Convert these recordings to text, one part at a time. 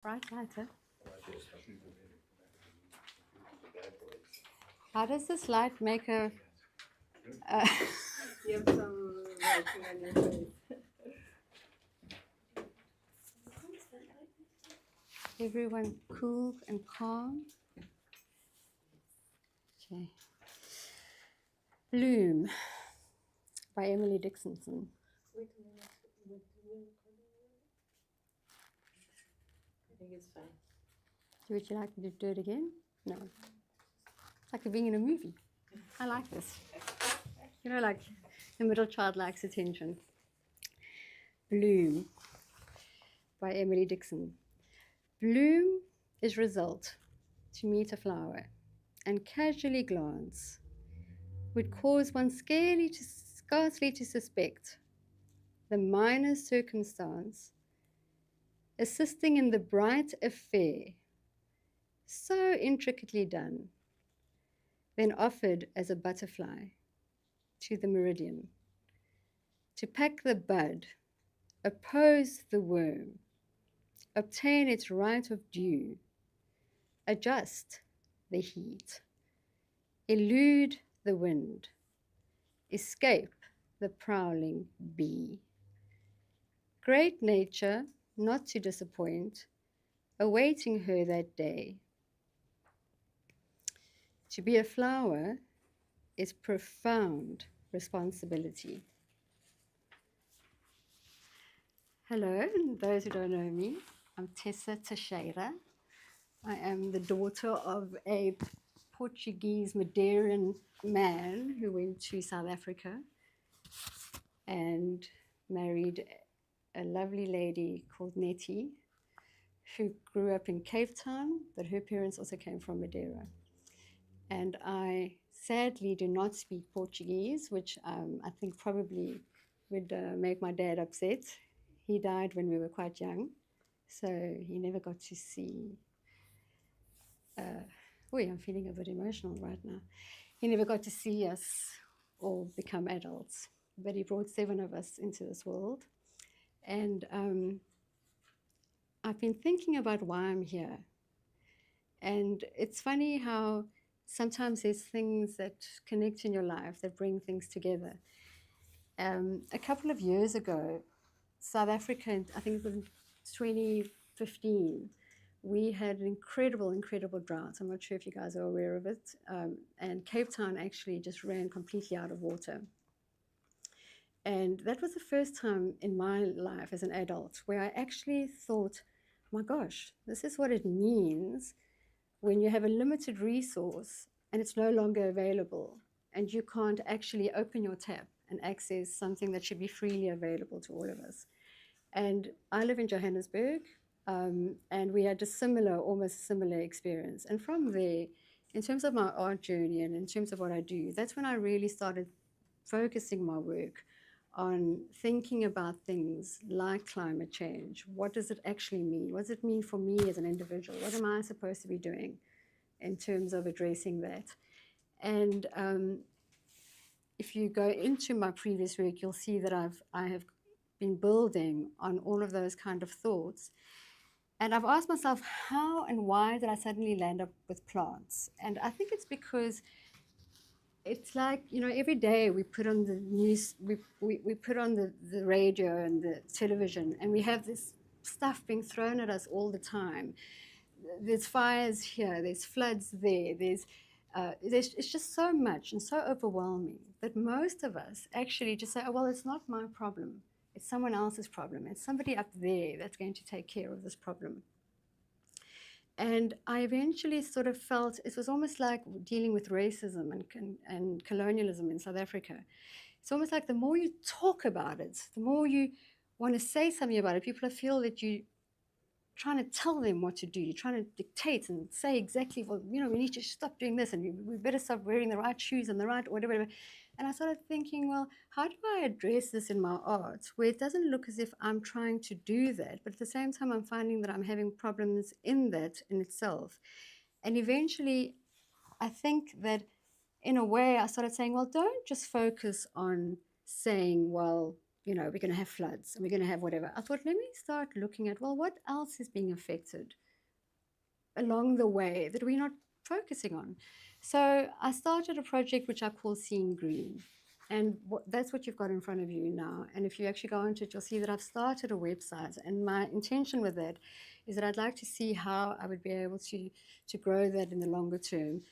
Bright lighter. How does this light make a... You have some writing on your face. everyone cool and calm? Okay. Bloom by Emily Dickinson. Wait a minute. I think it's fine. Would you like me to do it again? No. It's like being in a movie. I like this. You know, like the middle child likes attention. Bloom by Emily Dickinson. Bloom is result to meet a flower and casually glance would cause one scarcely to suspect the minor circumstance assisting in the bright affair so intricately done, then offered as a butterfly to the meridian, to pack the bud, oppose the worm, obtain its right of dew, adjust the heat, elude the wind, escape the prowling bee. Great nature, not to disappoint, awaiting her that day. To be a flower is profound responsibility. Hello, and those who don't know me, I'm TESSA TEIXEIRA. I am the daughter of a Portuguese Madeiran man who went to South Africa and married a lovely lady called Nettie, who grew up in Cape Town, but her parents also came from Madeira. And I sadly do not speak Portuguese, which I think probably would make my dad upset. He died when we were quite young, so he never got to see... I'm feeling a bit emotional right now. He never got to see us all become adults, but he brought 7 of us into this world. And I've been thinking about why I'm here. And it's funny how sometimes there's things that connect in your life that bring things together. A couple of years ago, South Africa, I think it was 2015, we had an incredible drought. I'm not sure if you guys are aware of it. And Cape Town actually just ran completely out of water. And that was the first time in my life as an adult where I actually thought, my gosh, this is what it means when you have a limited resource and it's no longer available and you can't actually open your tap and access something that should be freely available to all of us. And I live in Johannesburg, and we had almost similar experience. And from there, in terms of my art journey and in terms of what I do, that's when I really started focusing my work on thinking about things like climate change. What does it actually mean? What does it mean for me as an individual? What am I supposed to be doing in terms of addressing that? And if you go into my previous work, you'll see that I have been building on all of those kind of thoughts. And I've asked myself, how and why did I suddenly land up with plants? And I think it's because it's like, you know, every day we put on the news, we put on the radio and the television, and we have this stuff being thrown at us all the time. There's fires here, there's floods there, it's just so much and so overwhelming that most of us actually just say, oh, well, it's not my problem. It's someone else's problem. It's somebody up there that's going to take care of this problem. And I eventually sort of felt it was almost like dealing with racism and colonialism in South Africa. It's almost like the more you talk about it, the more you want to say something about it, people feel that you're trying to tell them what to do. You're trying to dictate and say exactly, well, you know, we need to stop doing this, and we better stop wearing the right shoes and the right whatever. And I started thinking, well, how do I address this in my art where it doesn't look as if I'm trying to do that, but at the same time I'm finding that I'm having problems in that in itself. And eventually I think that in a way I started saying, well, don't just focus on saying, well, we're going to have floods and we're going to have whatever. I thought, let me start looking at, well, what else is being affected along the way that we're not focusing on? So I started a project which I call Seeing Green. And that's what you've got in front of you now. And if you actually go into it, you'll see that I've started a website. And my intention with that is that I'd like to see how I would be able to grow that in the longer term,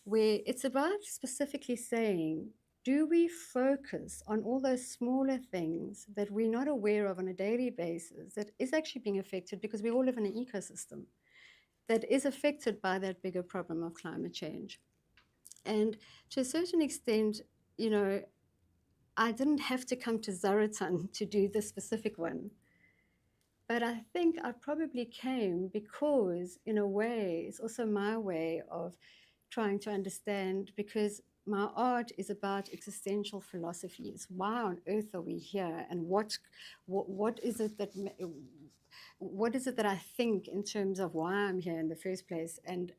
where it's about specifically saying, do we focus on all those smaller things that we're not aware of on a daily basis that is actually being affected, because we all live in an ecosystem that is affected by that bigger problem of climate change. And to a certain extent, I didn't have to come to Zaratan to do this specific one. But I think I probably came because, in a way, it's also my way of trying to understand, because my art is about existential philosophies. Why on earth are we here? And what is it that I think in terms of why I'm here in the first place? And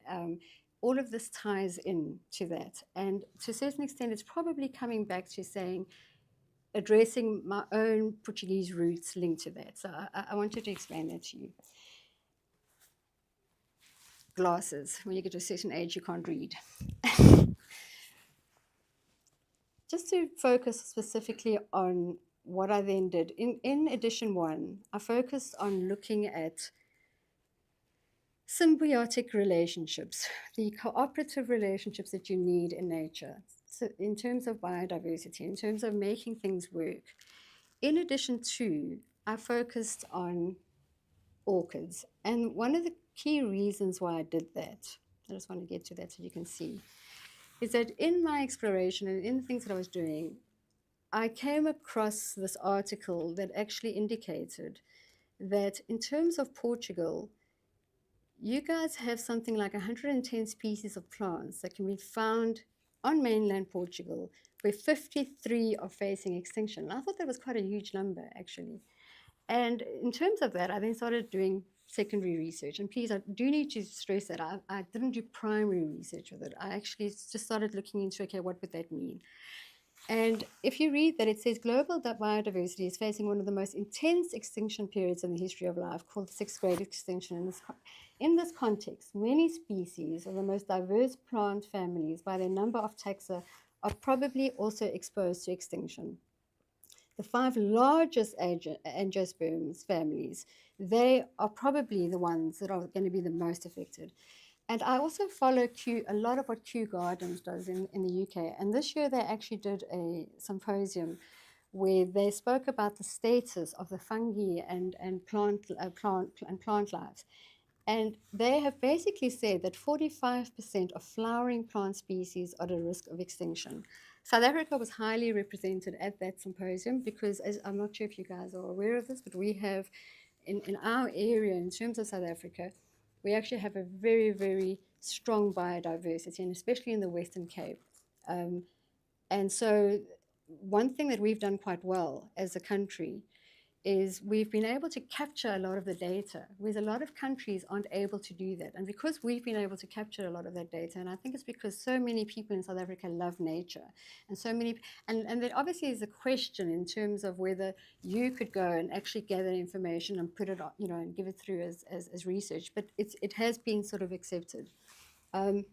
all of this ties in to that. And to a certain extent, it's probably coming back to saying, addressing my own Portuguese roots linked to that. So I wanted to explain that to you. Glasses. When you get to a certain age, you can't read. Just to focus specifically on what I then did. In edition 1, I focused on looking at symbiotic relationships, the cooperative relationships that you need in nature. So in terms of biodiversity, in terms of making things work. In addition to, I focused on orchids. And one of the key reasons why I did that, I just want to get to that so you can see, is that in my exploration and in the things that I was doing, I came across this article that actually indicated that in terms of Portugal, you guys have something like 110 species of plants that can be found on mainland Portugal, where 53 are facing extinction. I thought that was quite a huge number, actually. And in terms of that, I then started doing secondary research. And please, I do need to stress that I didn't do primary research with it. I actually just started looking into, okay, what would that mean? And if you read that, it says global biodiversity is facing one of the most intense extinction periods in the history of life, called the sixth great extinction. In this context, many species of the most diverse plant families by their number of taxa are probably also exposed to extinction. The 5 largest angiosperms families, they are probably the ones that are going to be the most affected. And I also follow a lot of what Kew Gardens does in the UK. And this year they actually did a symposium where they spoke about the status of the fungi and plant lives. And they have basically said that 45% of flowering plant species are at risk of extinction. South Africa was highly represented at that symposium because, as I'm not sure if you guys are aware of this, but we have, in our area, in terms of South Africa, we actually have a very, very strong biodiversity, and especially in the Western Cape. And so one thing that we've done quite well as a country is we've been able to capture a lot of the data, whereas a lot of countries aren't able to do that. And because we've been able to capture a lot of that data, and I think it's because so many people in South Africa love nature, and so many, and there obviously is a question in terms of whether you could go and actually gather information and put it on, and give it through as research, but it has been sort of accepted. And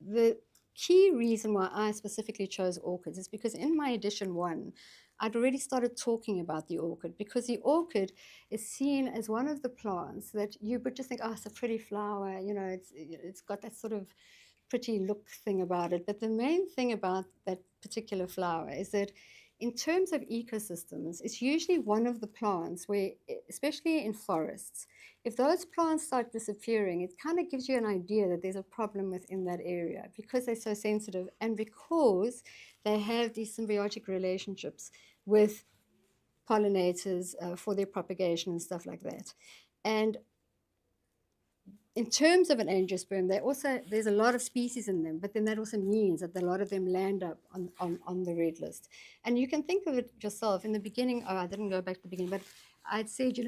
the key reason why I specifically chose orchids is because in my edition 1, I'd already started talking about the orchid, because the orchid is seen as one of the plants that you would just think, oh, it's a pretty flower, it's got that sort of pretty look thing about it. But the main thing about that particular flower is that in terms of ecosystems, it's usually one of the plants where, especially in forests, if those plants start disappearing, it kind of gives you an idea that there's a problem within that area, because they're so sensitive and because they have these symbiotic relationships with pollinators for their propagation and stuff like that. And in terms of an angiosperm, there's a lot of species in them, but then that also means that a lot of them land up on the red list. And you can think of it yourself. In the beginning, I didn't go back to the beginning, but I'd said,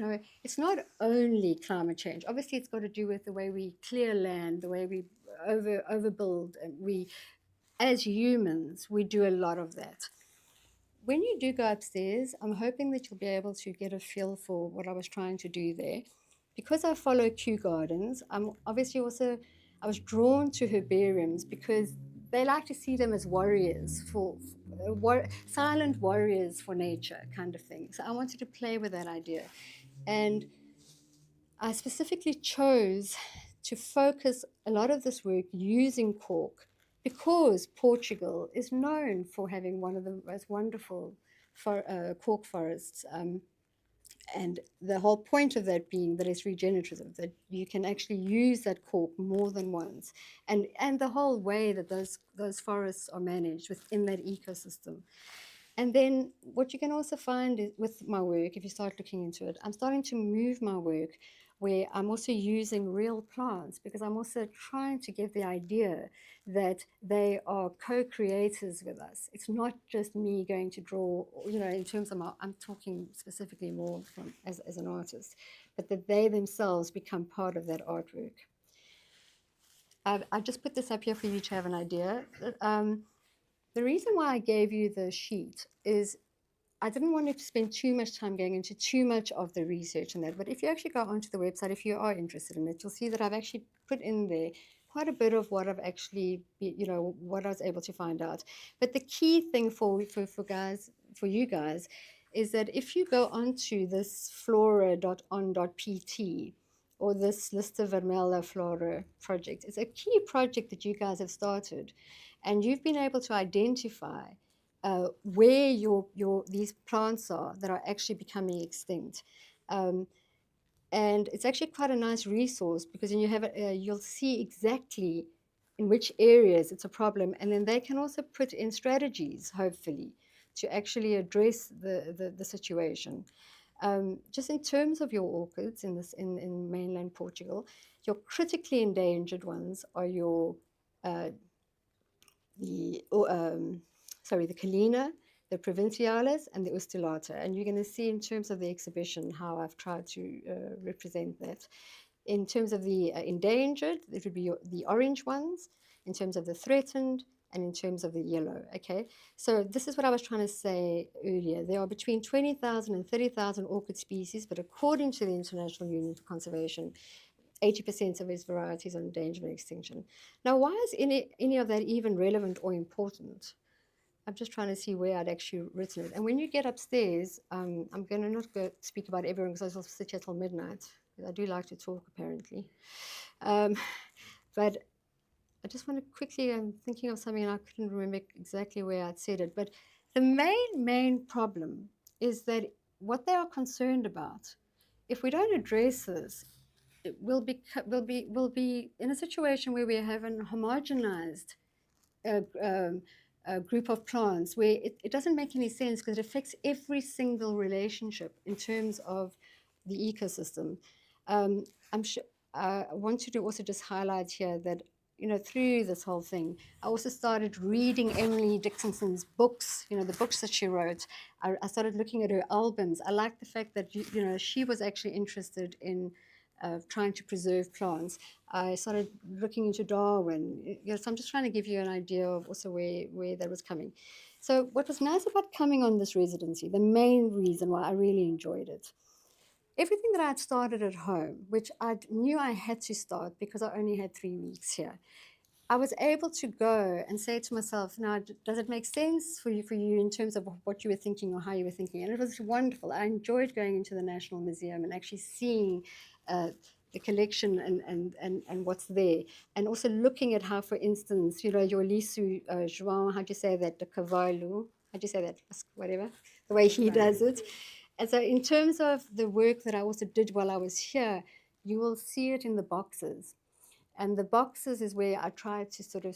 it's not only climate change. Obviously, it's got to do with the way we clear land, the way we overbuild, and as humans, we do a lot of that. when you do go upstairs, I'm hoping that you'll be able to get a feel for what I was trying to do there. Because I follow Kew Gardens, I'm obviously also, I was drawn to herbariums because they like to see them as warriors silent warriors for nature kind of thing. So I wanted to play with that idea. And I specifically chose to focus a lot of this work using cork because Portugal is known for having one of the most wonderful cork forests. And the whole point of that being that it's regenerative, that you can actually use that cork more than once. And the whole way that those forests are managed within that ecosystem. And then what you can also find is with my work, if you start looking into it, I'm starting to move my work where I'm also using real plants because I'm also trying to give the idea that they are co-creators with us. It's not just me going to draw, in terms of I'm talking specifically more from as an artist, but that they themselves become part of that artwork. I just put this up here for you to have an idea. The reason why I gave you the sheet is I didn't want you to spend too much time going into too much of the research and that. But if you actually go onto the website, if you are interested in it, you'll see that I've actually put in there quite a bit of what I've actually, what I was able to find out. But the key thing for you guys, is that if you go onto this flora.on.pt or this Lista Vermelha Flora project, it's a key project that you guys have started. And you've been able to identify where these plants are that are actually becoming extinct. And it's actually quite a nice resource because then you'll see exactly in which areas it's a problem. And then they can also put in strategies, hopefully, to actually address the situation. Just in terms of your orchids in mainland Portugal, your critically endangered ones are the Calina, the Provincialis, and the Ustulata. And you're going to see in terms of the exhibition how I've tried to represent that. In terms of the endangered, it would be the orange ones. In terms of the threatened, and in terms of the yellow, okay? So this is what I was trying to say earlier. There are between 20,000 and 30,000 orchid species, but according to the International Union for Conservation, 80% of its varieties are in danger of extinction. Now, why is any of that even relevant or important? I'm just trying to see where I'd actually written it. And when you get upstairs, I'm going to not go speak about everyone because I'll sit here till midnight. I do like to talk, apparently. But I just want to quickly, I'm thinking of something and I couldn't remember exactly where I'd said it. But the main problem is that what they are concerned about, if we don't address this, we'll be in a situation where we have an homogenized group of plants where it doesn't make any sense because it affects every single relationship in terms of the ecosystem. I'm sure I want you to also just highlight here that through this whole thing, I also started reading Emily Dickinson's books, the books that she wrote. I started looking at her albums. I like the fact that she was actually interested in trying to preserve plants. I started looking into Darwin. So I'm just trying to give you an idea of also where that was coming. So what was nice about coming on this residency, the main reason why I really enjoyed it, everything that I had started at home, which I knew I had to start because I only had 3 weeks here, I was able to go and say to myself, now, does it make sense for you in terms of what you were thinking or how you were thinking? And it was wonderful. I enjoyed going into the National Museum and actually seeing the collection and what's there. And also looking at how, for instance, your Lisu João, how do you say that, the Cavallo, how do you say that, whatever, the way he does it. And so in terms of the work that I also did while I was here, you will see it in the boxes. And the boxes is where I tried to sort of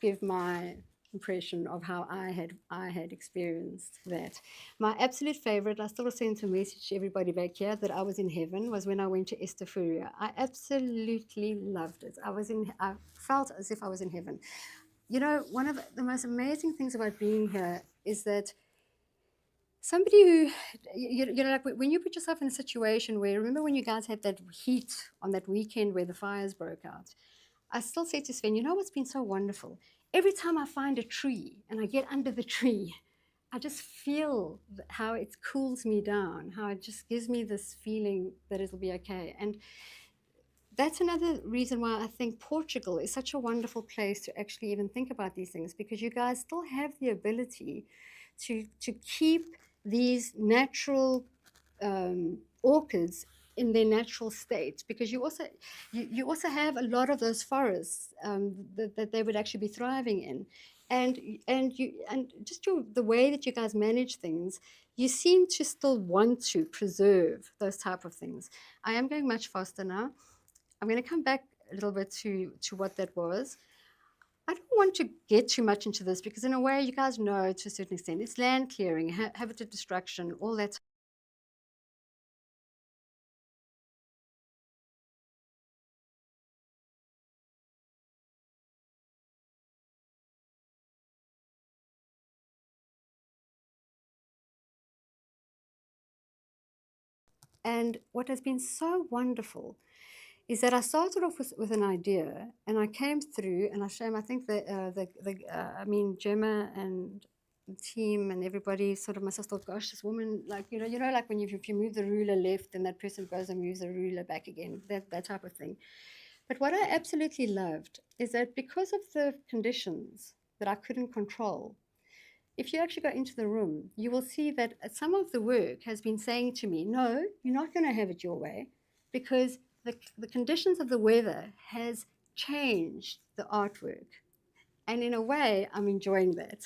give my impression of how I had experienced that. My absolute favorite, I still sent a message to everybody back here that I was in heaven, was when I went to Estefuria. I absolutely loved it. I felt as if I was in heaven. One of the most amazing things about being here is that somebody who, like when you put yourself in a situation where, remember when you guys had that heat on that weekend where the fires broke out? I still say to Sven, what's been so wonderful? Every time I find a tree and I get under the tree, I just feel how it cools me down, how it just gives me this feeling that it'll be okay. And that's another reason why I think Portugal is such a wonderful place to actually even think about these things, because you guys still have the ability to keep these natural orchids in their natural state, because you also have a lot of those forests that they would actually be thriving in, and just the way that you guys manage things, you seem to still want to preserve those type of things. I am going much faster now. I'm going to come back a little bit to what that was. I don't want to get too much into this because, in a way, you guys know to a certain extent, it's land clearing, habitat destruction, all that. And what has been so wonderful is that I started off with an idea, and I came through, and I think that I mean, Gemma and the team and everybody sort of must have thought, gosh, this woman, like, like when if you move the ruler left, then that person goes and moves the ruler back again, that type of thing. But what I absolutely loved is that because of the conditions that I couldn't control, if you actually go into the room, you will see that some of the work has been saying to me, no, you're not going to have it your way, because the conditions of the weather has changed the artwork. And in a way, I'm enjoying that.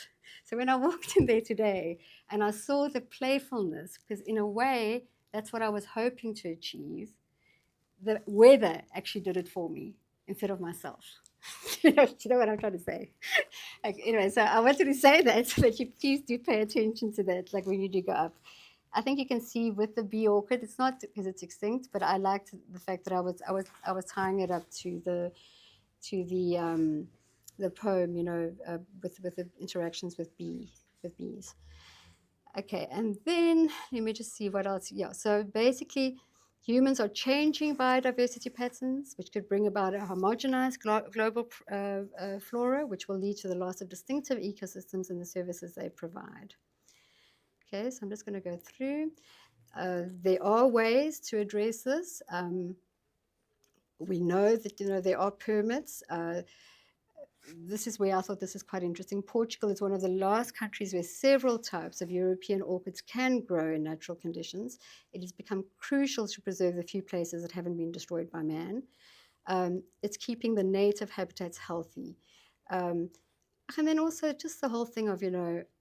So when I walked in there today and I saw the playfulness, because in a way, that's what I was hoping to achieve, the weather actually did it for me instead of myself. You know what I'm trying to say? Like, anyway, so I wanted to say that so that you please do pay attention to that, like when you do go up. I think you can see with the bee orchid, it's not because it's extinct, but I liked the fact that I was tying it up to the poem, with the interactions with bees. Okay, and then let me just see what else. Yeah, so basically, humans are changing biodiversity patterns, which could bring about a homogenized global flora, which will lead to the loss of distinctive ecosystems and the services they provide. Okay, so I'm just going to go through. There are ways to address this. We know that there are permits. This is where I thought this is quite interesting. Portugal is one of the last countries where several types of European orchids can grow in natural conditions. It has become crucial to preserve the few places that haven't been destroyed by man. It's keeping the native habitats healthy. Um, and then also just the whole thing of,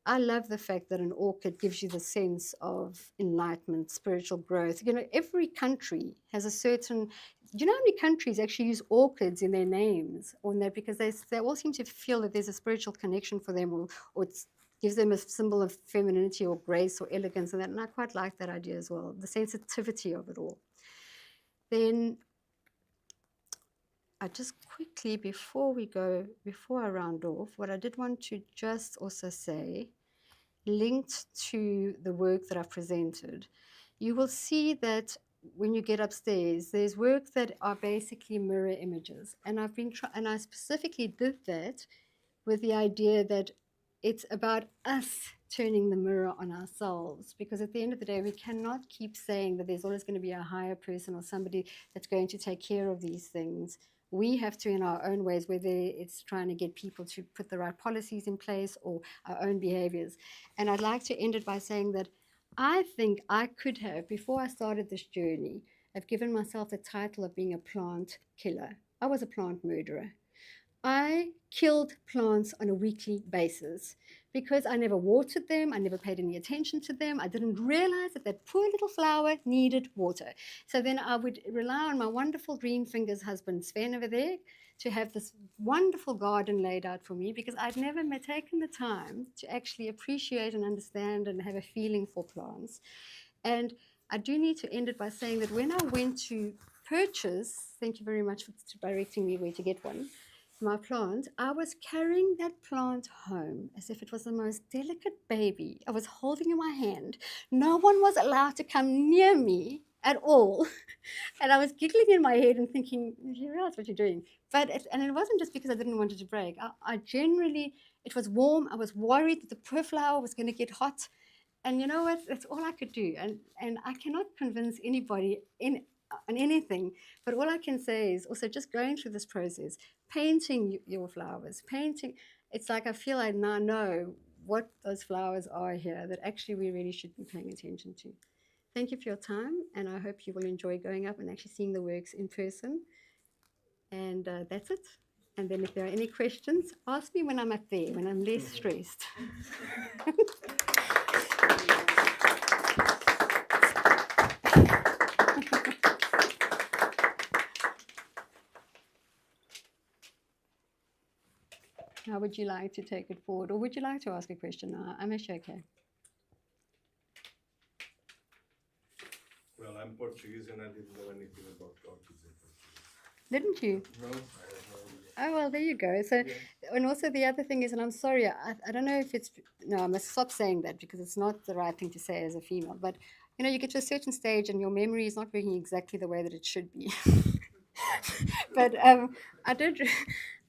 I love the fact that an orchid gives you the sense of enlightenment, spiritual growth. Every country has a certain, do you know how many countries actually use orchids in their names or in that, because they all seem to feel that there's a spiritual connection for them, or it gives them a symbol of femininity or grace or elegance and that. And I quite like that idea as well, the sensitivity of it all. Then I just quickly, before I round off, what I did want to just also say, linked to the work that I've presented, you will see that when you get upstairs, there's work that are basically mirror images. And and I specifically did that with the idea that it's about us turning the mirror on ourselves, because at the end of the day, we cannot keep saying that there's always going to be a higher person or somebody that's going to take care of these things. We have to, in our own ways, whether it's trying to get people to put the right policies in place or our own behaviors. And I'd like to end it by saying that I think I could have, before I started this journey, have given myself the title of being a plant killer. I was a plant murderer. I killed plants on a weekly basis because I never watered them. I never paid any attention to them. I didn't realize that that poor little flower needed water. So then I would rely on my wonderful green fingers husband, Sven, over there, to have this wonderful garden laid out for me, because I'd never taken the time to actually appreciate and understand and have a feeling for plants. And I do need to end it by saying that when I went to purchase, thank you very much for directing me where to get one, my plant, I was carrying that plant home as if it was the most delicate baby. I was holding in my hand. No one was allowed to come near me at all. And I was giggling in my head and thinking, you realize what you're doing. And it wasn't just because I didn't want it to break. I generally, it was warm. I was worried that the poor flower was going to get hot. And you know what? That's all I could do. And I cannot convince anybody on anything. But all I can say is also just going through this process, painting your flowers, painting. It's like I feel I now know what those flowers are here that actually we really should be paying attention to. Thank you for your time, and I hope you will enjoy going up and actually seeing the works in person. And that's it. And then if there are any questions, ask me when I'm up there, when I'm less stressed. How would you like to take it forward? Or would you like to ask a question now? I'm actually okay. Well, I'm Portuguese and I didn't know anything about orchids in Portuguese. Didn't you? No, I have no idea. Oh, well, there you go. So, Yeah. and also the other thing is, and I'm sorry, I don't know if it's, no, I must stop saying that because it's not the right thing to say as a female. But, you know, you get to a certain stage and your memory is not working exactly the way that it should be. But I did,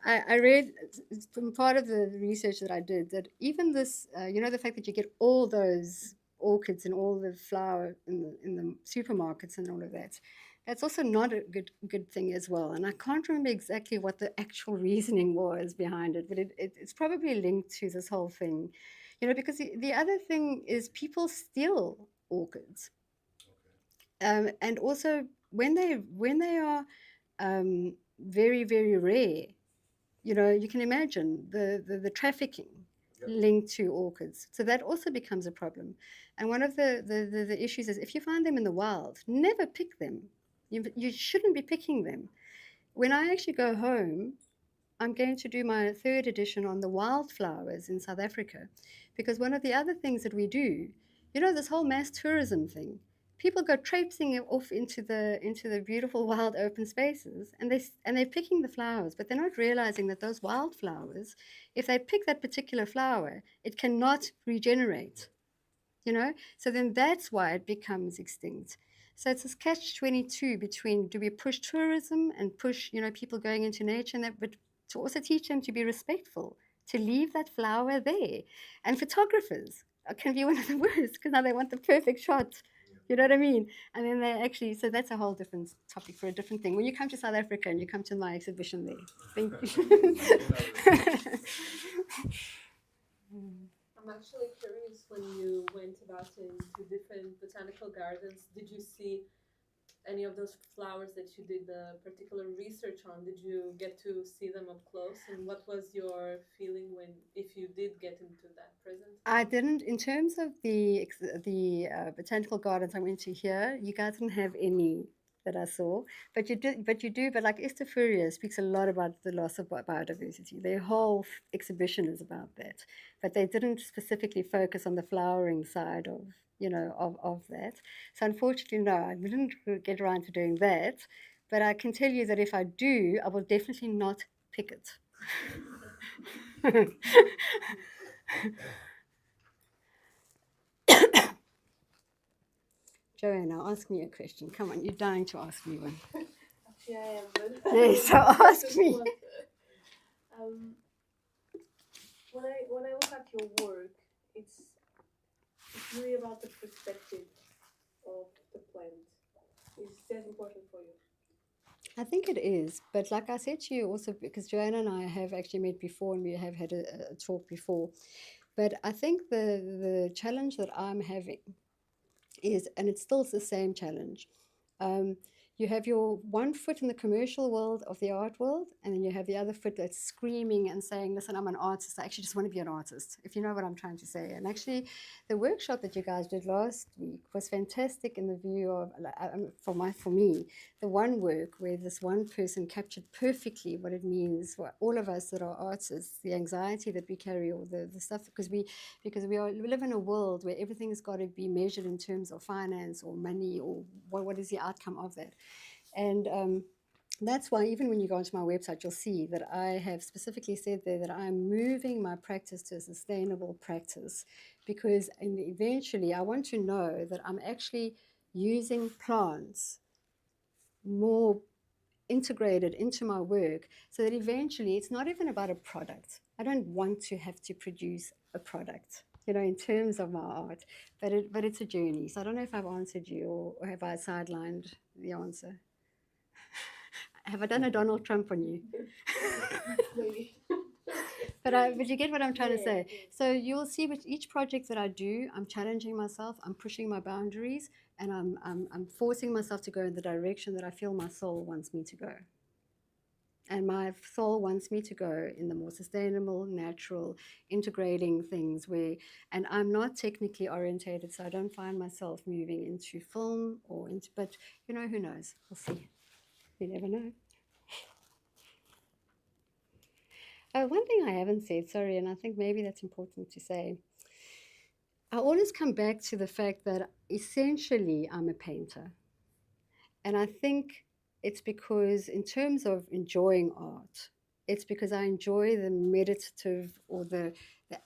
I read from part of the research that I did that even this, you know, the fact that you get all those orchids and all the flower in the supermarkets and all of that, that's also not a good thing as well. And I can't remember exactly what the actual reasoning was behind it, but it's probably linked to this whole thing, you know, because the other thing is people steal orchids, and also when they are very rare, you know, you can imagine the trafficking Yep. linked to orchids. So that also becomes a problem. And one of the issues is if you find them in the wild, never pick them. You shouldn't be picking them. When I actually go home, I'm going to do my third edition on the wildflowers in South Africa, because one of the other things that we do, you know, this whole mass tourism thing, people go traipsing off into the beautiful wild open spaces, and they're picking the flowers, but they're not realizing that those wildflowers, if they pick that particular flower, it cannot regenerate, you know? So then that's why it becomes extinct. So it's this catch-22 between do we push tourism and push, you know, people going into nature, and that, but to also teach them to be respectful, to leave that flower there. And photographers can be one of the worst because now they want the perfect shot. You know what I mean? And then they actually, so that's a whole different topic for a different thing. When you come to South Africa and you come to my exhibition there, thank you. I'm actually curious, when you went about into different botanical gardens, did you see any of those flowers that you did the particular research on? Did you get to see them up close? And what was your feeling when, if you did get into that present? I didn't, in terms of the botanical gardens I went to here, you guys didn't have any that I saw, but you did, but like Esther Furrier speaks a lot about the loss of biodiversity. Their whole exhibition is about that, but they didn't specifically focus on the flowering side of, you know, of that. So unfortunately, no, I didn't get around to doing that, but I can tell you that if I do, I will definitely not pick it. Joanna, ask me a question. Come on, you're dying to ask me one. Actually, I am, but Yes, so ask just me. want, when I look at your work, it's really about the perspective of the plant. Is that important for you? I think it is, but like I said to you also, because Joanna and I have actually met before and we have had a talk before, but I think the challenge that I'm having is, and it's still the same challenge. Um, you have your one foot in the commercial world of the art world, and then you have the other foot that's screaming and saying, listen, I'm an artist. I actually just want to be an artist, if you know what I'm trying to say. And actually, the workshop that you guys did last week was fantastic in the view of, for me, the one work where this one person captured perfectly what it means for all of us that are artists, the anxiety that we carry, or the stuff, because we live in a world where everything's got to be measured in terms of finance or money, or what is the outcome of that. And that's why even when you go onto my website, you'll see that I have specifically said there that I'm moving my practice to a sustainable practice, because eventually I want to know that I'm actually using plants more integrated into my work so that eventually it's not even about a product. I don't want to have to produce a product, you know, in terms of my art, but it's a journey. So I don't know if I've answered you or have I sidelined the answer. Have I done a Donald Trump on you? Maybe. But you get what I'm trying to Yeah, say. yeah. So you'll see with each project that I do, I'm challenging myself, I'm pushing my boundaries, and I'm forcing myself to go in the direction that I feel my soul wants me to go. And my soul wants me to go in the more sustainable, natural, integrating things where, and I'm not technically orientated, so I don't find myself moving into film or into, but you know, who knows? We'll see. You never know. One thing I haven't said, sorry, and I think maybe that's important to say. I always come back to the fact that essentially I'm a painter. And I think it's because, in terms of enjoying art, it's because I enjoy the meditative or the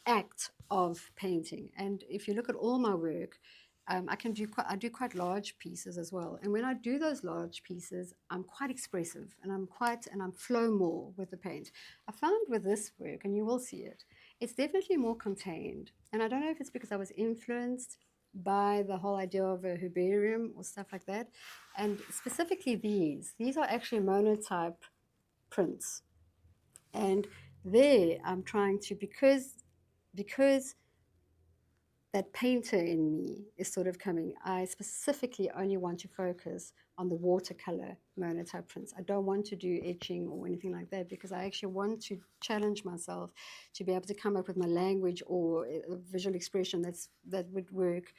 act of painting. And if you look at all my work, I do quite large pieces as well. And when I do those large pieces, I'm quite expressive and I'm flow more with the paint. I found with this work, and you will see it, it's definitely more contained. And I don't know if it's because I was influenced by the whole idea of a herbarium or stuff like that. And specifically these are actually monotype prints. And there I'm trying to, because that painter in me is sort of coming, I specifically only want to focus on the watercolor monotype prints. I don't want to do etching or anything like that because I actually want to challenge myself to be able to come up with my language or a visual expression that would work,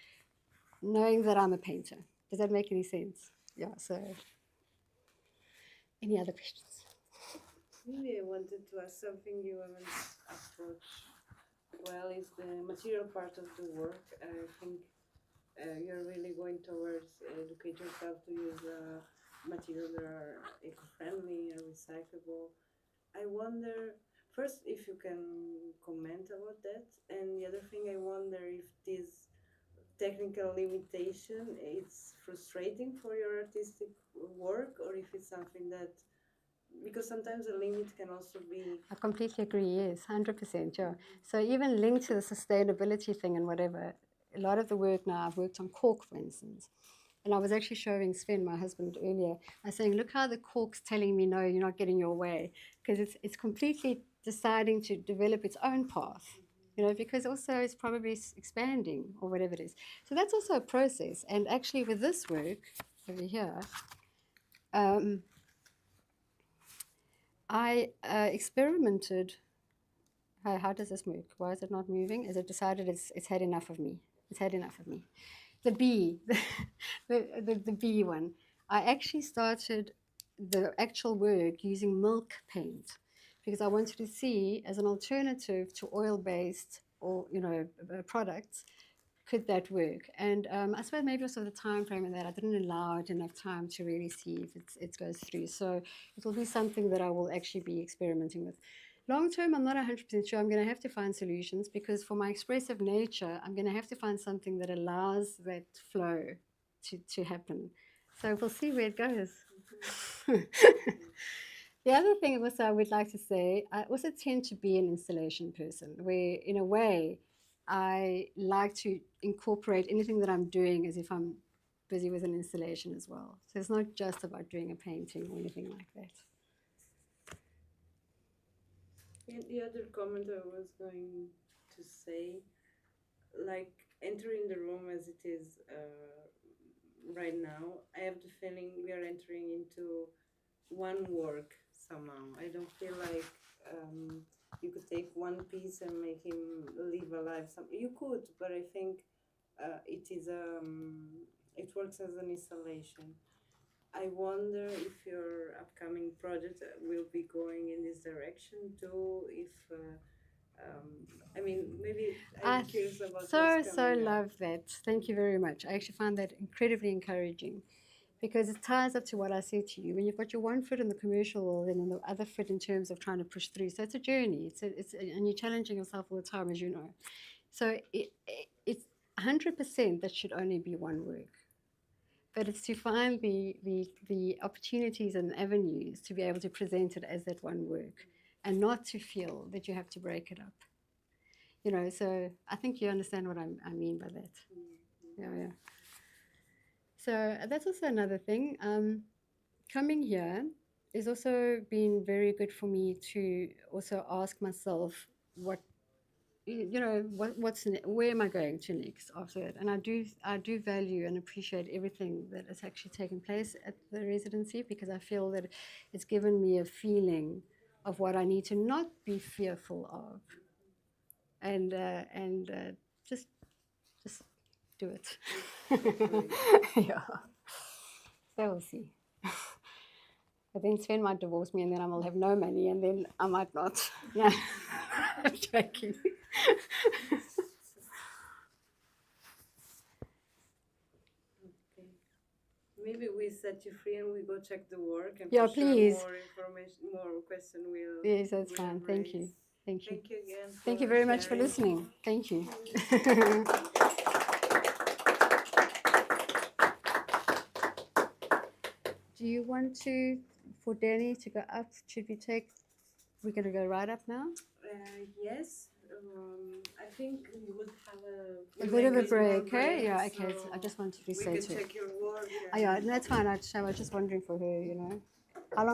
knowing that I'm a painter. Does that make any sense? Yeah, so any other questions? Maybe I wanted to ask something you haven't approached well, is the material part of the work. I think you're really going towards educate yourself to use materials that are eco-friendly and recyclable. I wonder, first, if you can comment about that, and the other thing I wonder if this technical limitation it's frustrating for your artistic work, or if it's something that, because sometimes a limit can also be. I completely agree, yes, 100%, yeah. So even linked to the sustainability thing and whatever, a lot of the work now, I've worked on cork, for instance. And I was actually showing Sven, my husband, earlier. I was saying, look how the cork's telling me, no, you're not getting your way. Because it's completely deciding to develop its own path, you know, because also it's probably expanding or whatever it is. So that's also a process. And actually with this work over here, I experimented. How does this move? Why is it not moving? Is it decided it's had enough of me? It's had enough of me. The bee, the bee one. I actually started the actual work using milk paint because I wanted to see, as an alternative to oil-based or products, could that work? And I suppose maybe also the time frame in that I didn't allow it enough time to really see if it goes through. So it will be something that I will actually be experimenting with. Long term, I'm not 100% sure. I'm going to have to find solutions because for my expressive nature, I'm going to have to find something that allows that flow to happen. So we'll see where it goes. The other thing also I would like to say, I also tend to be an installation person where, in a way, I like to incorporate anything that I'm doing as if I'm busy with an installation as well. So it's not just about doing a painting or anything like that. And the other comment I was going to say, like entering the room as it is right now, I have the feeling we are entering into one work somehow. I don't feel like you could take one piece and make him live a life. You could, but I think it works as an installation. I wonder if your upcoming project will be going in this direction too. If I mean, maybe I'm curious about what's coming up. Love that. Thank you very much. I actually find that incredibly encouraging because it ties up to what I said to you. When you've got your one foot in the commercial world and then the other foot in terms of trying to push through. So it's a journey. And you're challenging yourself all the time, as you know. So it's 100% that should only be one work. but it's to find the opportunities and avenues to be able to present it as that one work, and not to feel that you have to break it up. You know, so I think you understand what I mean by that. Yeah. So that's also another thing. Coming here has also been very good for me to also ask myself where am I going to next after it? And I do value and appreciate everything that has actually taken place at the residency, because I feel that it's given me a feeling of what I need to not be fearful of, and just do it. Yeah. So we'll see. But then Sven might divorce me, and then I will have no money, and then I might not. No, I'm joking. Okay. Maybe we set you free and we go check the work, and Yeah, for sure please. more information, more question will. Yes, that's will fine. Thank you. raise. Thank you. Thank you again. Thank you for very much for sharing. listening. Thank you. Do you want to, for Danny to go up, should we take, we're going to go right up now? Yes. I think we would have A bit of a make small break, okay? Yeah, okay. so I just wanted to we say can to her. check your work. Oh, yeah, that's fine. I was just wondering for her, you know.